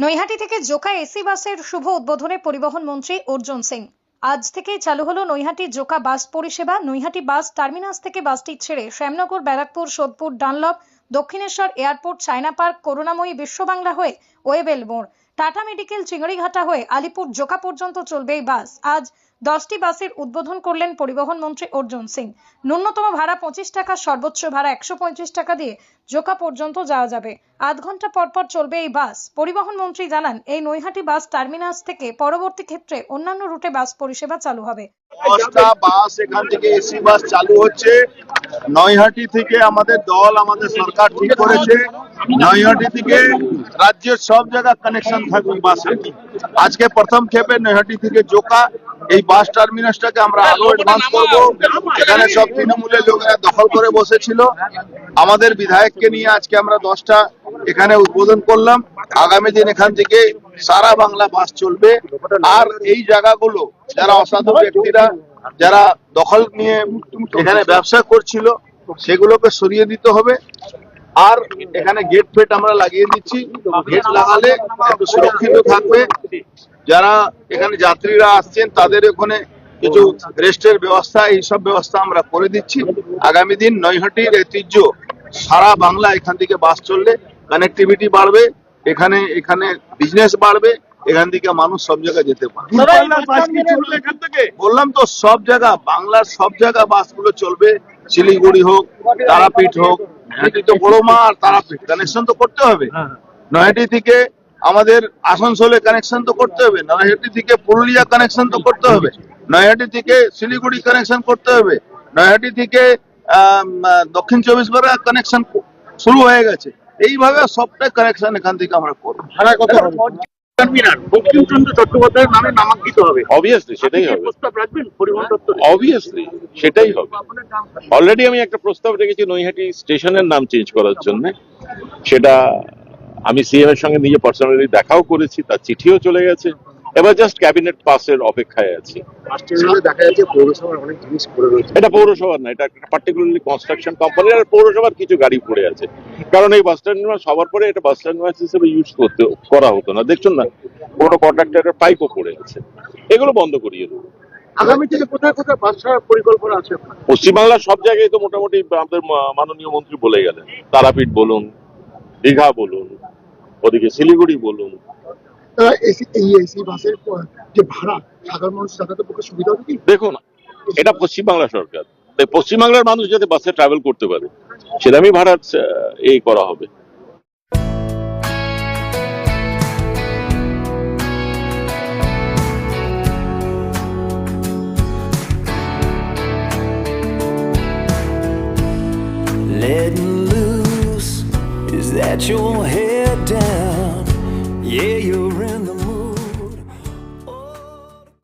নৈহাটি থেকে জোকা এসি বাসের শুভ উদ্বোধনে পরিবহন মন্ত্রী অর্জুন সিং। আজ থেকে চালু হলো নৈহাটি জোকা বাস পরিষেবা। নৈহাটি বাস টার্মিনাস থেকে বাসটি ছেড়ে শ্যামনগর, ব্যারাকপুর, সোদপুর, ডানলপ, দক্ষিণেশ্বর এয়ারপোর্ট, চায়না পার্ক, করুণাময়ী, বিশ্ববাংলা হয়ে ওয়েবেল মোড়, টাটা মেডিকেল, চিংড়িঘাটা হয়ে আলিপুর জোকা পর্যন্ত চলবে এই বাস। আজ 10টি বাসের উদ্বোধন করলেন পরিবহন মন্ত্রী অর্জুন সিং। ন্যূনতম ভাড়া 25 টাকা, সর্বোচ্চ ভাড়া 135 টাকা দিয়ে জোকা পর্যন্ত যাওয়া যাবে। আধ ঘন্টা পর পর চলবে এই বাস। পরিবহন মন্ত্রী জানান, এই নৈহাটি বাস টার্মিনাস থেকে পরবর্তী ক্ষেত্রে অন্যান্য রুটে বাস পরিষেবা চালু হবে। 10টা বাস এখান থেকে এসি বাস চালু হচ্ছে। নৈহাটি থেকে আমাদের দল, আমাদের সরকার ঠিক করেছে নৈহাটি থেকে রাজ্যের সব জায়গা কানেকশন থাকবে বাসে। আজকে প্রথম ক্ষেপে নৈহাটি থেকে জোকা এই বাস টার্মিনাসটাকে আমরা আরো অ্যাডভান্স করব। এখানে সব তৃণমূলের লোকেরা দখল করে বসেছিল। আমাদের বিধায়ককে নিয়ে আজকে আমরা 10টা এখানে উদ্বোধন করলাম। আগামী দিন এখান থেকে সারা বাংলা বাস চলবে। আর এই জায়গাগুলো যারা অসাধু ব্যক্তিরা যারা দখল নিয়ে এখানে ব্যবসা করছিল সেগুলোকে সরিয়ে দিতে হবে। আর এখানে গেট ফেট আমরা লাগিয়ে দিচ্ছি। গেট লাগালে একটু সুরক্ষিত থাকবে। যারা এখানে যাত্রীরা আসছেন তাদের ওখানে কিছু রেস্টের ব্যবস্থা, এইসব ব্যবস্থা আমরা করে দিচ্ছি। আগামী দিন নৈহাটির ঐতিহ্য সারা বাংলা এখান থেকে বাস চললে কানেক্টিভিটি বাড়বে, এখানে বিজনেস বাড়বে, এখান থেকে মানুষ সব জায়গায় যেতে পারবে। বললাম তো সব জায়গা, বাংলার সব জায়গা বাসগুলো চলবে। শিলিগুড়ি হোক, তারাপীঠ হোক, নৈহাটি তো বড় মা, আর তারাপীঠ কানেকশন তো করতে হবে। নৈহাটি থেকে আমাদের আসানসোলে কানেকশন তো করতে হবে, নৈহাটি থেকে পুরুলিয়া কানেকশন তো করতে হবে, নৈহাটি থেকে শিলিগুড়ি কানেকশন করতে হবে, নৈহাটি থেকে দক্ষিণ 24 পরগনা কানেকশন শুরু হয়ে গেছে। এইভাবে সবটা কানেকশন এখান থেকে আমরা করবো। বঙ্কিমচন্দ্র চট্টোপাধ্যায়ের নামে নামাঙ্কিত হবে। অবভিয়াসলি সেটাই হবে, প্রস্তাব রাখবেন পরিবহন দপ্তরে? অবভিয়াসলি সেটাই হবে। অলরেডি আমি একটা প্রস্তাব রেখেছি নৈহাটি স্টেশনের নাম চেঞ্জ করার জন্য। সেটা আমি সিএম এর সঙ্গে নিজে পার্সোনালি দেখাও করেছি, তার চিঠিও চলে গেছে। এবার জাস্ট ক্যাবিনেট পাসের অপেক্ষায় আছি। দেখা যাচ্ছে পৌরসভার অনেক জিনিস পড়ে রয়েছে। এটা পৌরসভার না, এটা পার্টিকুলারলি কনস্ট্রাকশন কোম্পানির আর পৌরসভার কিছু গাড়ি পড়ে আছে। কারণ এই বাস টার্মিনাস সবার পরে এটা বাস টার্মিনাস হিসেবে ইউজ করা হতো না। দেখছেন না, কোনো কন্ট্রাক্টরের পাইপও পড়ে আছে। এগুলো বন্ধ করিয়ে দেবো। আগামী থেকে কোথায় কোথায় বাস ছাড়ার পরিকল্পনা আছে? পশ্চিমবাংলার সব জায়গায় তো মোটামুটি আমাদের মাননীয় মন্ত্রী বলে গেলেন। তারাপীঠ বলুন, দীঘা বলুন, ওদিকে শিলিগুড়ি বলুন। এসি বাসের যে ভাড়া সাধারণ মানুষ যাতায়াতের পক্ষে সুবিধা হবে কি? দেখুন, এটা পশ্চিমবাংলা সরকার, তাই পশ্চিমবাংলার মানুষ যাতে বাসে ট্রাভেল করতে পারে সেরকমই ভাড়া এই করা হবে। Letting loose, is that your head down?